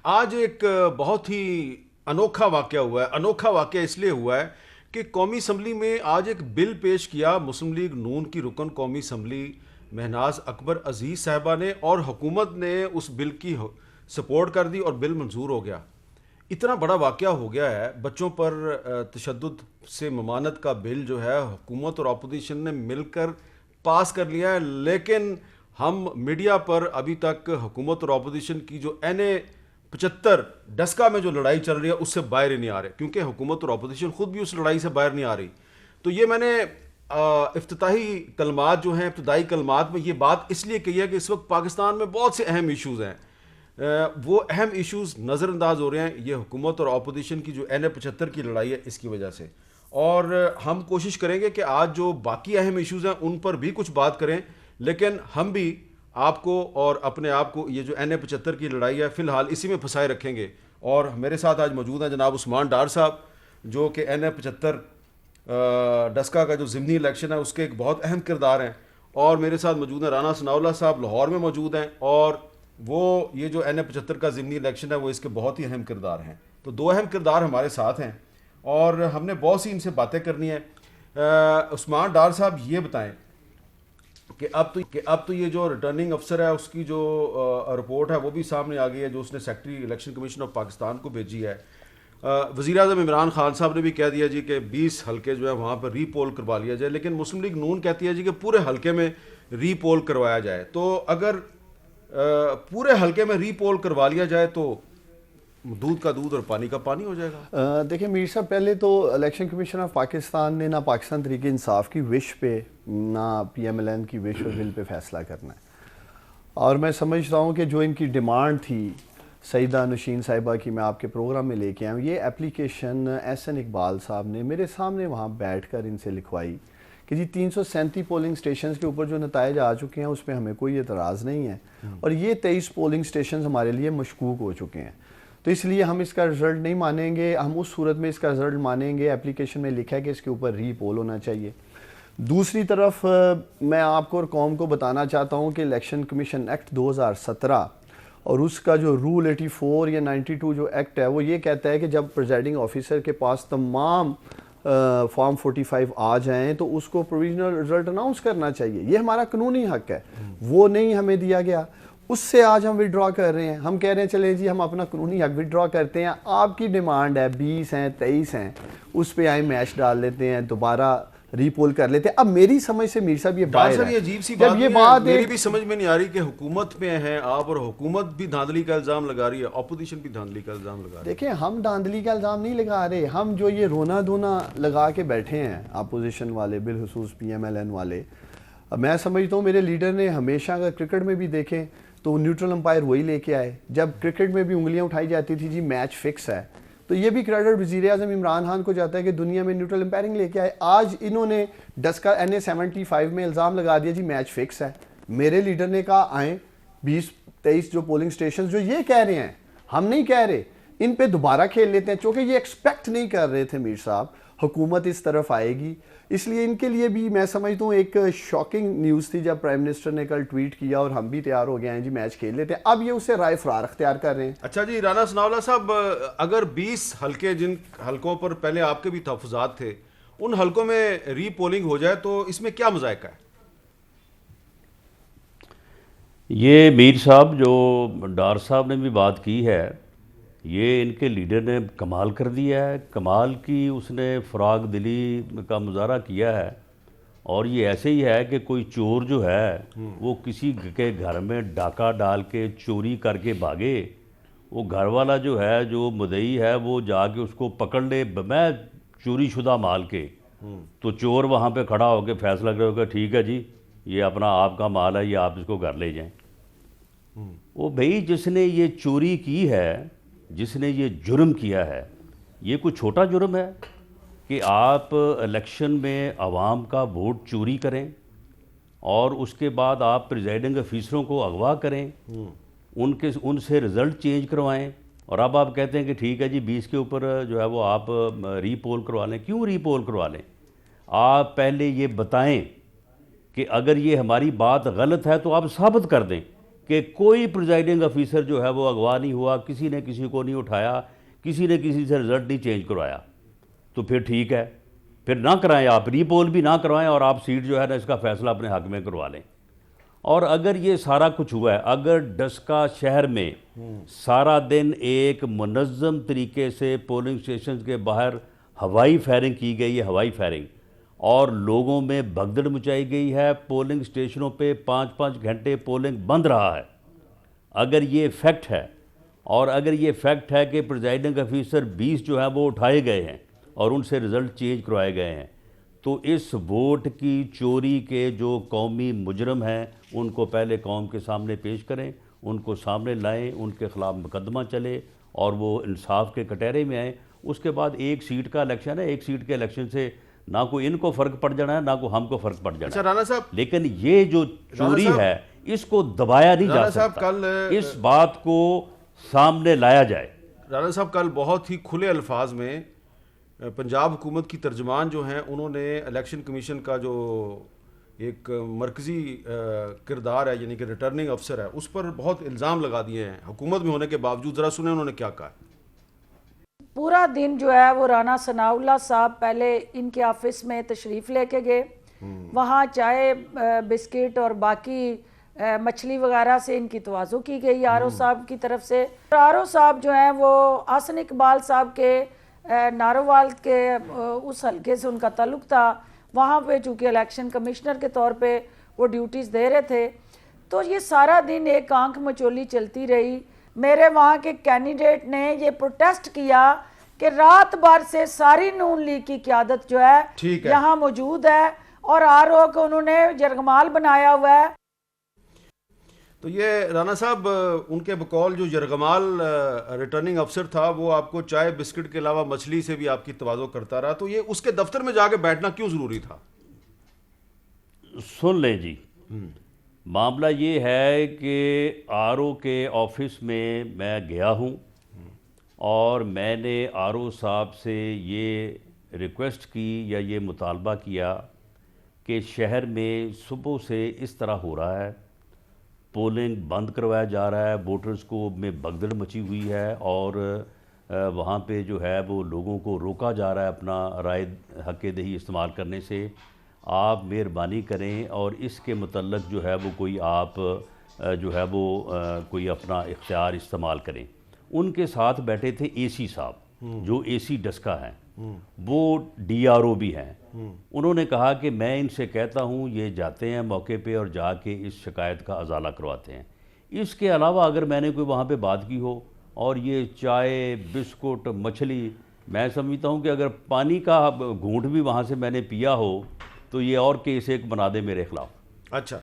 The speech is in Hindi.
आज एक बहुत ही अनोखा वाकया हुआ है। अनोखा वाकया इसलिए हुआ है कि कौमी असम्बली में आज एक बिल पेश किया मुस्लिम लीग नून की रुकन कौमी असम्बली महनाज अकबर अजीज़ साहिबा ने, और हुकूमत ने उस बिल की सपोर्ट कर दी और बिल मंजूर हो गया। इतना बड़ा वाकया हो गया है, बच्चों पर तशद्दुद से ममानत का बिल जो है हुकूमत और अपोजिशन ने मिलकर पास कर लिया है। लेकिन हम मीडिया पर अभी तक हुकूमत और अपोजिशन की जो NA-75 डस्का में जो लड़ाई चल रही है उससे बाहर ही नहीं आ रहे, क्योंकि हुकूमत और अपोजिशन खुद भी उस लड़ाई से बाहर नहीं आ रही। तो ये मैंने इफ्तिताही कलमात जो हैं, इब्तदाई कलमात में ये बात इसलिए कही है कि इस वक्त पाकिस्तान में बहुत से अहम इशूज़ हैं। वो अहम इश्यूज नज़रअंदाज हो रहे हैं ये हुकूमत और अपोजिशन की जो NA-75 की लड़ाई है इसकी वजह से। और हम कोशिश करेंगे कि आज जो बाकी अहम इश्यूज हैं उन पर भी कुछ बात करें, लेकिन हम भी आपको और अपने आप को ये जो NA-75 की लड़ाई है फ़िलहाल इसी में फंसाए रखेंगे। और मेरे साथ आज मौजूद हैं जनाब उस्मान डार साहब, जो कि NA-75 डस्का का जो ज़िमनी इलेक्शन है उसके एक बहुत अहम किरदार हैं। और मेरे साथ मौजूद हैं राना सनाउल्लाह साहब, लाहौर में मौजूद हैं, और वो ये जो NA-75 का ज़िमनी इलेक्शन है वो इसके बहुत ही अहम किरदार हैं। तो दो अहम किरदार हमारे साथ हैं और हमने बहुत सी इनसे बातें करनी है। उस्मान डार साहब ये बताएं कि अब तो ये जो रिटर्निंग अफसर है उसकी जो रिपोर्ट है वो भी सामने आ गई है, जो उसने secretary election commission of Pakistan को भेजी है। वज़ीर आज़म इमरान खान साहब ने भी कह दिया जी कि 20 हल्के जो है वहाँ पर रीपोल करवा लिया जाए, लेकिन मुस्लिम लीग नून कहती है जी कि पूरे हल्के में रीपोल करवाया जाए। तो अगर पूरे हल्के में रीपोल करवा लिया जाए तो दूध का दूध और पानी का पानी हो जाएगा। देखिए मीर साहब, पहले तो इलेक्शन कमीशन ऑफ पाकिस्तान ने ना पाकिस्तान तहरीक इंसाफ की विश पे ना PMLN की विश और बिल पे फैसला करना है। और मैं समझता हूँ कि जो इनकी डिमांड थी सईदा नशीन साहिबा की, मैं आपके प्रोग्राम में लेके आया हूँ। ये एप्लीकेशन SN इकबाल साहब ने मेरे सामने वहाँ बैठ कर इनसे लिखवाई कि जी 337 पोलिंग स्टेशन के ऊपर जो नताइज आ चुके हैं उस पर हमें कोई एतराज़ नहीं है, और ये 23 पोलिंग स्टेशन हमारे लिए मशकूक हो चुके हैं, तो इसलिए हम इसका रिज़ल्ट नहीं मानेंगे। हम उस सूरत में इसका रिज़ल्ट मानेंगे, एप्लीकेशन में लिखा है कि इसके ऊपर रीपोल होना चाहिए। दूसरी तरफ मैं आपको और कौम को बताना चाहता हूँ कि इलेक्शन कमीशन एक्ट 2017 और उसका जो रूल 84 या 92 जो एक्ट है वो ये कहता है कि जब प्रिजाइडिंग ऑफिसर के पास तमाम फॉर्म 45 आ जाएं तो उसको प्रोविजनल रिजल्ट अनाउंस करना चाहिए। ये हमारा कानूनी हक है, वो नहीं हमें दिया गया, उससे आज हम विड्रॉ कर रहे हैं। हम कह रहे हैं चले जी हम अपना कानूनी हक विड्रॉ करते हैं। आपकी डिमांड है 20 हैं 23 हैं, उस पर आए मैच डाल लेते हैं, दोबारा रीपोल कर लेते हैं। अब मेरी समझ से मीर साहब ये बात है, अजीब सी बात, ये बात मेरी भी समझ में नहीं आ रही कि हुकूमत में हैं आप और हुकूमत भी धांधली का इल्ज़ाम लगा रही है, अपोजिशन भी धांधली का इल्ज़ाम लगा रही है। देखिए हम धांधली का इल्ज़ाम नहीं लगा रहे, हम जो ये रोना धोना लगा के बैठे हैं अपोजिशन वाले, बिलखुसूस PMLN वाले। मैं समझता हूँ मेरे लीडर ने हमेशा, अगर क्रिकेट में भी देखें तो न्यूट्रल अंपायर वही लेके आए। जब क्रिकेट में भी उंगलियाँ उठाई जाती थी जी मैच फिक्स है, तो ये भी क्रेडिट वज़ीर आज़म इमरान खान को जाता है कि दुनिया में न्यूट्रल एम्पायरिंग लेके आए। आज इन्होंने डस्का NA-75 में इल्ज़ाम लगा दिया जी मैच फिक्स है। मेरे लीडर ने कहा आए 20-23 जो पोलिंग स्टेशन जो ये कह रहे हैं, हम नहीं कह रहे, इन पे दोबारा खेल लेते हैं, चूँकि ये एक्सपेक्ट नहीं कर रहे थे मीर साहब हुकूमत इस तरफ आएगी। इसलिए इनके लिए भी मैं समझता हूँ एक शॉकिंग न्यूज़ थी जब प्राइम मिनिस्टर ने कल ट्वीट किया और हम भी तैयार हो गए हैं जी मैच खेल लेते हैं। अब ये उससे राय फरार अख्तियार कर रहे हैं। अच्छा जी, राना सनाउल्लाह साहब, अगर 20 हल्के, जिन हल्कों पर पहले आपके भी तहफ़्फ़ुज़ात थे, उन हल्कों में रीपोलिंग हो जाए तो इसमें क्या मज़ायका है? ये मीर साहब जो डार साहब ने भी बात की है, ये इनके लीडर ने कमाल कर दिया है। कमाल की उसने फ़राग दिली का मुजाहरा किया है। और ये ऐसे ही है कि कोई चोर जो है वो किसी के घर में डाका डाल के चोरी करके भागे, वो घर वाला जो है, जो मुदई है, वो जाके उसको पकड़ ले मैं चोरी शुदा माल के, तो चोर वहाँ पे खड़ा होकर फैसला करेगा ठीक है जी ये अपना आपका माल है, ये आप इसको घर ले जाएं। वो भाई जिसने ये चोरी की है, जिसने ये जुर्म किया है, ये कोई छोटा जुर्म है कि आप इलेक्शन में आवाम का वोट चोरी करें और उसके बाद आप प्रिजाइडिंग अफीसरों को अगवा करें, उनसे रिज़ल्ट चेंज करवाएं, और अब आप कहते हैं कि ठीक है जी 20 के ऊपर जो है वो आप रीपोल करवा लें। क्यों रीपोल करवा लें? आप पहले ये बताएं कि अगर ये हमारी बात गलत है तो आप साबित कर दें कि कोई प्रिजाइडिंग ऑफिसर जो है वो अगवा नहीं हुआ, किसी ने किसी को नहीं उठाया, किसी ने किसी से रिजल्ट नहीं चेंज करवाया, तो फिर ठीक है, फिर ना कराएं, आप रीपोल भी ना करवाएं और आप सीट जो है ना इसका फैसला अपने हक में करवा लें। और अगर ये सारा कुछ हुआ है, अगर डस्का शहर में सारा दिन एक मुनज़्ज़म तरीके से पोलिंग स्टेशन के बाहर हवाई फायरिंग की गई है, हवाई फायरिंग, और लोगों में भगदड़ मचाई गई है, पोलिंग स्टेशनों पे 5-5 घंटे पोलिंग बंद रहा है, अगर ये फैक्ट है, और अगर ये फैक्ट है कि प्रिजाइडिंग ऑफिसर 20 जो है वो उठाए गए हैं और उनसे रिज़ल्ट चेंज करवाए गए हैं, तो इस वोट की चोरी के जो कौमी मुजरम हैं उनको पहले कौम के सामने पेश करें, उनको सामने लाएं, उनके ख़िलाफ़ मुकदमा चले और वो इंसाफ के कटहरे में आएँ। उसके बाद एक सीट का इलेक्शन है, एक सीट के इलेक्शन से ना कोई इनको फ़र्क पड़ जाना है, ना कोई हमको फ़र्क पड़ जाना अच्छा है। राणा साहब, लेकिन ये जो चोरी है इसको दबाया नहीं जा राणा साहब, सकता, कल इस बात को सामने लाया जाए। राणा साहब कल बहुत ही खुले अल्फाज में पंजाब हुकूमत की तर्जमान जो हैं उन्होंने इलेक्शन कमीशन का जो एक मरकज़ी किरदार है, यानी कि रिटर्निंग अफसर है, उस पर बहुत इल्ज़ाम लगा दिए हैं हुकूमत में होने के बावजूद। ज़रा सुने उन्होंने क्या कहा। पूरा दिन जो है वो राना सनाउल्लाह साहब पहले इनके ऑफिस में तशरीफ़ लेके गए, वहाँ चाय बिस्किट और बाकी मछली वगैरह से इनकी तवाज़ु की गई आर.ओ. साहब की तरफ से। आर.ओ. साहब जो हैं वो हसन इकबाल साहब के नारोवाल के उस हल्के से उनका ताल्लुक़ था, वहाँ पे चूँकि इलेक्शन कमिश्नर के तौर पे वो ड्यूटीज़ दे रहे थे, तो ये सारा दिन एक आंख मचोली चलती रही। मेरे वहाँ के कैंडिडेट ने ये प्रोटेस्ट किया कि रात भर से सारी नून लीग की क़यादत जो है यहाँ मौजूद है और आर.ओ. को उन्होंने यरगमाल बनाया हुआ है। तो ये राणा साहब, उनके बकौल जो यरगमाल रिटर्निंग अफसर था वो आपको चाय बिस्किट के अलावा मछली से भी आपकी तवाज़ो करता रहा, तो ये उसके दफ्तर में जाके बैठना क्यों ज़रूरी था? सुन लें जी, मामला ये है कि आर.ओ. के ऑफिस में मैं गया हूँ और मैंने आर.ओ. साहब से ये रिक्वेस्ट की या ये मुतालबा किया कि शहर में सुबह से इस तरह हो रहा है, पोलिंग बंद करवाया जा रहा है, वोटर्स को में भगदड़ मची हुई है और वहाँ पे जो है वो लोगों को रोका जा रहा है अपना राय हक़ दही इस्तेमाल करने से। आप मेहरबानी करें और इसके मतलब जो है वो कोई आप जो है वो कोई अपना इख्तियार इस्तेमाल करें। उनके साथ बैठे थे एसी साहब जो एसी डस्का हैं, वो डीआरओ भी हैं। उन्होंने कहा कि मैं इनसे कहता हूँ ये जाते हैं मौके पे और जाके इस शिकायत का अजाला करवाते हैं। इसके अलावा अगर मैंने कोई वहाँ पे बात की हो और ये चाय बिस्कुट मछली, मैं समझता हूँ कि अगर पानी का घूंट भी वहाँ से मैंने पिया हो तो ये और केस एक बना दे मेरे खिलाफ। अच्छा,